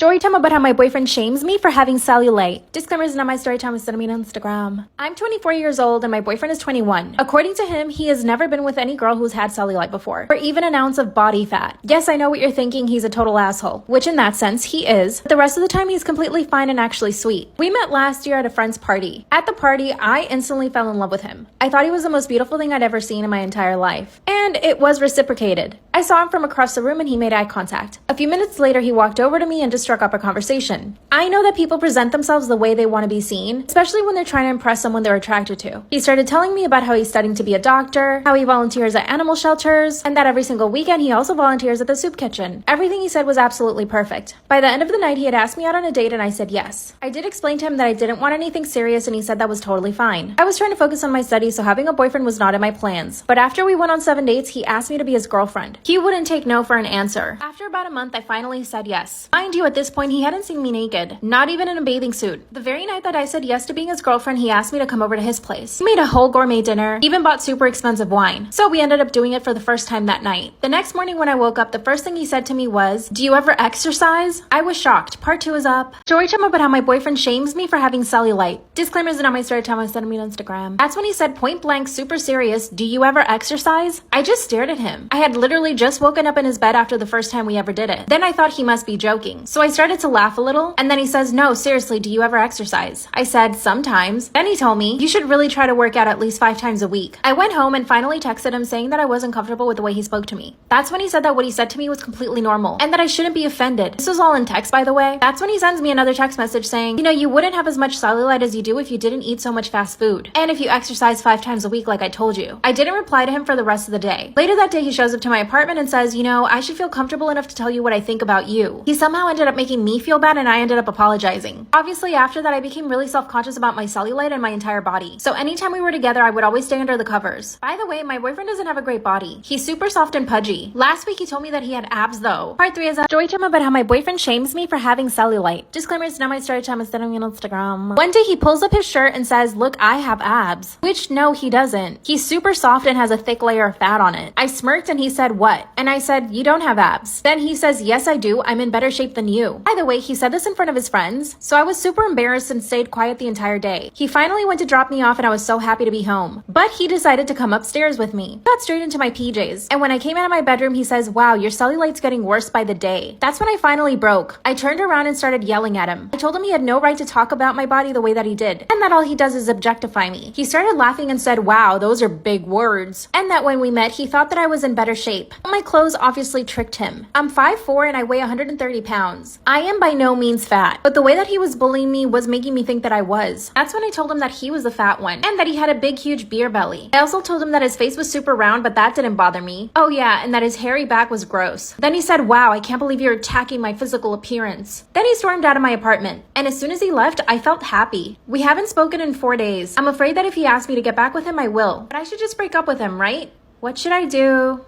Storytime about how my boyfriend shames me for having cellulite. Disclaimer is not my storytime, it's me on Instagram. I'm 24 years old and my boyfriend is 21. According to him, he has never been with any girl who's had cellulite before, or even an ounce of body fat. Yes, I know what you're thinking, he's a total asshole, which in that sense, he is. But the rest of the time, he's completely fine and actually sweet. We met last year at a friend's party. At the party, I instantly fell in love with him. I thought he was the most beautiful thing I'd ever seen in my entire life. And it was reciprocated. I saw him from across the room and he made eye contact. A few minutes later, he walked over to me and just struck up a conversation. I know that people present themselves the way they want to be seen, especially when they're trying to impress someone they're attracted to. He started telling me about how he's studying to be a doctor, how he volunteers at animal shelters, and that every single weekend he also volunteers at the soup kitchen. Everything he said was absolutely perfect. By the end of the night, he had asked me out on a date and I said yes. I did explain to him that I didn't want anything serious and he said that was totally fine. I was trying to focus on my studies, so having a boyfriend was not in my plans. But after we went on 7 dates, he asked me to be his girlfriend. He wouldn't take no for an answer. After about a month, I finally said yes. Mind you, at this point, he hadn't seen me naked, not even in a bathing suit. The very night that I said yes to being his girlfriend, he asked me to come over to his place. He made a whole gourmet dinner, even bought super expensive wine. So we ended up doing it for the first time that night. The next morning when I woke up, the first thing he said to me was, "Do you ever exercise?" I was shocked. Part 2 is up. Storytime about how my boyfriend shames me for having cellulite. Disclaimers are not my storytime, I sent me on Instagram. That's when he said point blank, super serious, "Do you ever exercise?" I just stared at him. I had literally just woken up in his bed after the first time we ever did it. Then I thought he must be joking. So I started to laugh a little, and then he says, "No, seriously, do you ever exercise?" I said, "Sometimes." Then he told me, "You should really try to work out at least 5 times a week." I went home and finally texted him saying that I wasn't comfortable with the way he spoke to me. That's when he said that what he said to me was completely normal, and that I shouldn't be offended. This was all in text, by the way. That's when he sends me another text message saying, "You know, you wouldn't have as much cellulite as you do if you didn't eat so much fast food. And if you exercise 5 times a week like I told you." I didn't reply to him for the rest of the day. Later that day, he shows up to my apartment and says, "You know, I should feel comfortable enough to tell you what I think about you." He somehow ended up making me feel bad and I ended up apologizing. Obviously, after that, I became really self-conscious about my cellulite and my entire body. So anytime we were together, I would always stay under the covers. By the way, my boyfriend doesn't have a great body. He's super soft and pudgy. Last week, he told me that he had abs though. Part 3 is a storytime about how my boyfriend shames me for having cellulite. Disclaimer, it's not my storytime, it's on Instagram. One day, he pulls up his shirt and says, "Look, I have abs." Which, no, he doesn't. He's super soft and has a thick layer of fat on it. I smirked and he said, "What?" And I said, "You don't have abs." Then he says, "Yes, I do. I'm in better shape than you." By the way, he said this in front of his friends, so I was super embarrassed and stayed quiet the entire day. He finally went to drop me off and I was so happy to be home. But he decided to come upstairs with me. Got straight into my PJs. And when I came out of my bedroom, he says, "Wow, your cellulite's getting worse by the day." That's when I finally broke. I turned around and started yelling at him. I told him he had no right to talk about my body the way that he did, and that all he does is objectify me. He started laughing and said, "Wow, those are big words." And that when we met, he thought that I was in better shape. But my clothes obviously tricked him. I'm 5'4" and I weigh 130 pounds. I am by no means fat, but the way that he was bullying me was making me think that I was. That's when I told him that he was the fat one, and that he had a big, huge beer belly. I also told him that his face was super round, but that didn't bother me. Oh yeah, and that his hairy back was gross. Then he said, "Wow, I can't believe you're attacking my physical appearance." Then he stormed out of my apartment, and as soon as he left, I felt happy. We haven't spoken in 4 days. I'm afraid that if he asks me to get back with him, I will. But I should just break up with him, right? What should I do?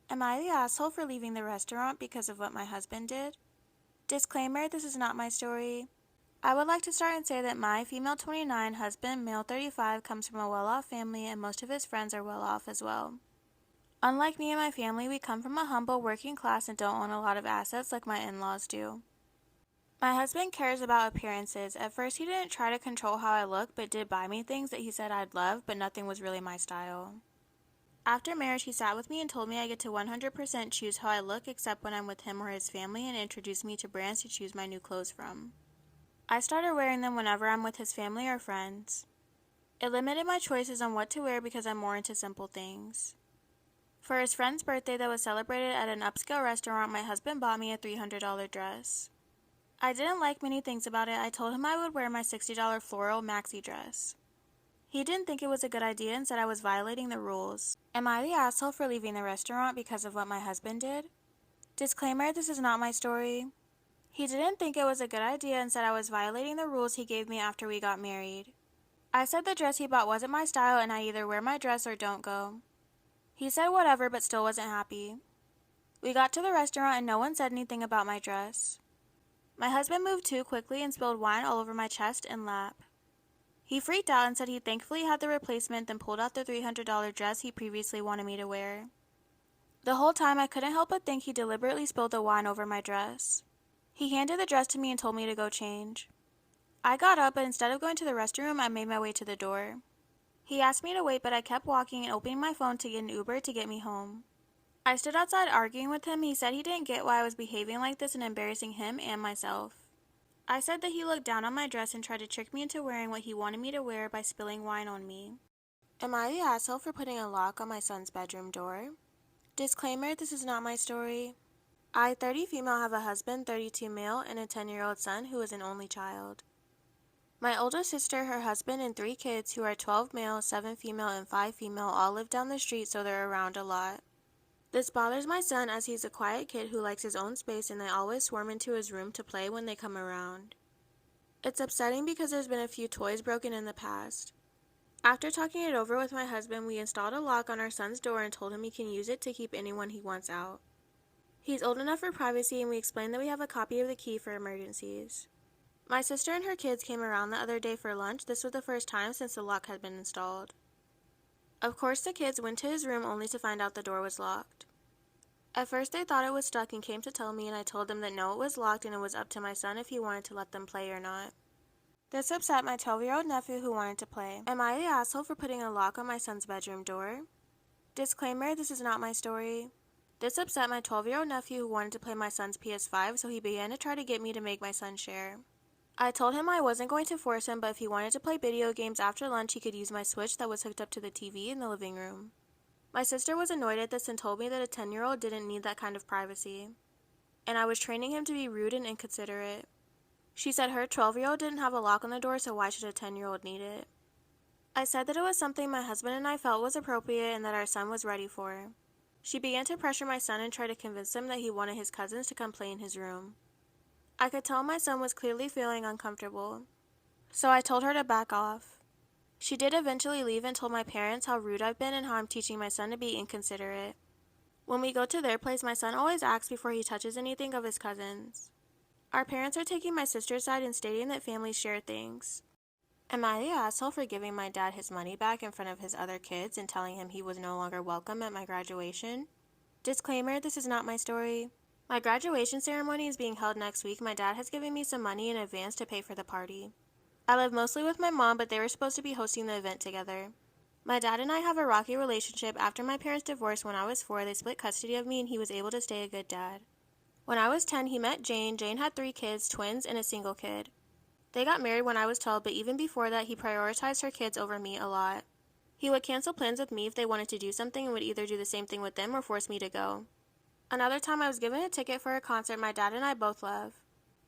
Am I the asshole for leaving the restaurant because of what my husband did? Disclaimer, this is not my story. I would like to start and say that my female 29 husband, male 35, comes from a well-off family and most of his friends are well-off as well. Unlike me and my family, we come from a humble working class and don't own a lot of assets like my in-laws do. My husband cares about appearances. At first, he didn't try to control how I look, but did buy me things that he said I'd love, but nothing was really my style. After marriage, he sat with me and told me I get to 100% choose how I look except when I'm with him or his family, and introduced me to brands to choose my new clothes from. I started wearing them whenever I'm with his family or friends. It limited my choices on what to wear because I'm more into simple things. For his friend's birthday that was celebrated at an upscale restaurant, my husband bought me a $300 dress. I didn't like many things about it. I told him I would wear my $60 floral maxi dress. He didn't think it was a good idea and said I was violating the rules. Am I the asshole for leaving the restaurant because of what my husband did? Disclaimer, this is not my story. He didn't think it was a good idea and said I was violating the rules he gave me after we got married. I said the dress he bought wasn't my style and I either wear my dress or don't go. He said whatever but still wasn't happy. We got to the restaurant and no one said anything about my dress. My husband moved too quickly and spilled wine all over my chest and lap. He freaked out and said he thankfully had the replacement, then pulled out the $300 dress he previously wanted me to wear. The whole time I couldn't help but think he deliberately spilled the wine over my dress. He handed the dress to me and told me to go change. I got up, but instead of going to the restroom, I made my way to the door. He asked me to wait, but I kept walking and opening my phone to get an Uber to get me home. I stood outside arguing with him. He said he didn't get why I was behaving like this and embarrassing him and myself. I said that he looked down on my dress and tried to trick me into wearing what he wanted me to wear by spilling wine on me. Am I the asshole for putting a lock on my son's bedroom door? Disclaimer, this is not my story. I, 30 female, have a husband, 32 male, and a 10-year-old son who is an only child. My older sister, her husband, and 3 kids who are 12 male, 7 female, and 5 female all live down the street, so they're around a lot. This bothers my son as he's a quiet kid who likes his own space and they always swarm into his room to play when they come around. It's upsetting because there's been a few toys broken in the past. After talking it over with my husband, we installed a lock on our son's door and told him he can use it to keep anyone he wants out. He's old enough for privacy, and we explained that we have a copy of the key for emergencies. My sister and her kids came around the other day for lunch. This was the first time since the lock had been installed. Of course, the kids went to his room only to find out the door was locked. At first they thought it was stuck and came to tell me, and I told them that no, it was locked and it was up to my son if he wanted to let them play or not. This upset my 12-year-old nephew who wanted to play. Am I the asshole for putting a lock on my son's bedroom door? Disclaimer, this is not my story. This upset my 12-year-old nephew who wanted to play my son's PS5, so he began to try to get me to make my son share. I told him I wasn't going to force him, but if he wanted to play video games after lunch, he could use my Switch that was hooked up to the TV in the living room. My sister was annoyed at this and told me that a 10-year-old didn't need that kind of privacy, and I was training him to be rude and inconsiderate. She said her 12-year-old didn't have a lock on the door, so why should a 10-year-old need it? I said that it was something my husband and I felt was appropriate and that our son was ready for. She began to pressure my son and try to convince him that he wanted his cousins to come play in his room. I could tell my son was clearly feeling uncomfortable, so I told her to back off. She did eventually leave and told my parents how rude I've been and how I'm teaching my son to be inconsiderate. When we go to their place, my son always asks before he touches anything of his cousins. Our parents are taking my sister's side and stating that families share things. Am I the asshole for giving my dad his money back in front of his other kids and telling him he was no longer welcome at my graduation? Disclaimer, this is not my story. My graduation ceremony is being held next week. My dad has given me some money in advance to pay for the party. I live mostly with my mom, but they were supposed to be hosting the event together. My dad and I have a rocky relationship. After my parents divorced when I was 4, they split custody of me and he was able to stay a good dad. When I was 10, he met Jane. Jane had 3 kids, twins, and a single kid. They got married when I was 12, but even before that, he prioritized her kids over me a lot. He would cancel plans with me if they wanted to do something and would either do the same thing with them or force me to go. Another time I was given a ticket for a concert my dad and I both love.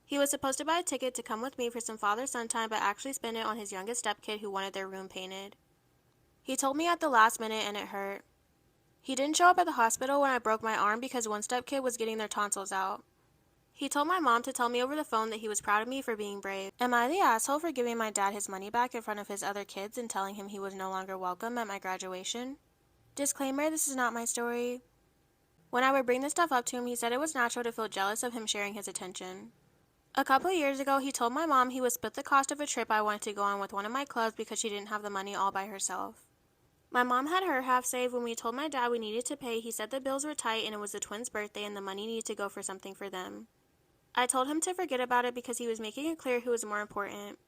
He was supposed to buy a ticket to come with me for some father-son time, but actually spent it on his youngest stepkid who wanted their room painted. He told me at the last minute and it hurt. He didn't show up at the hospital when I broke my arm because one stepkid was getting their tonsils out. He told my mom to tell me over the phone that he was proud of me for being brave. Am I the asshole for giving my dad his money back in front of his other kids and telling him he was no longer welcome at my graduation? Disclaimer, this is not my story. When I would bring this stuff up to him, he said it was natural to feel jealous of him sharing his attention. A couple of years ago, he told my mom he would split the cost of a trip I wanted to go on with one of my clubs because she didn't have the money all by herself. My mom had her half saved. When we told my dad we needed to pay, he said the bills were tight and it was the twins' birthday and the money needed to go for something for them. I told him to forget about it because he was making it clear who was more important.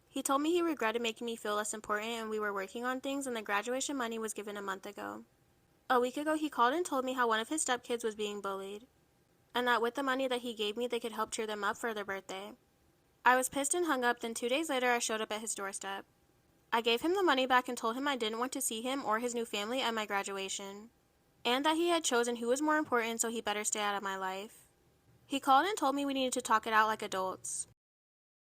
He told me he regretted making me feel less important and we were working on things and the graduation money was given a month ago. A week ago, he called and told me how one of his stepkids was being bullied, and that with the money that he gave me, they could help cheer them up for their birthday. I was pissed and hung up. Then 2 days later, I showed up at his doorstep. I gave him the money back and told him I didn't want to see him or his new family at my graduation, and that he had chosen who was more important, so he better stay out of my life. He called and told me we needed to talk it out like adults.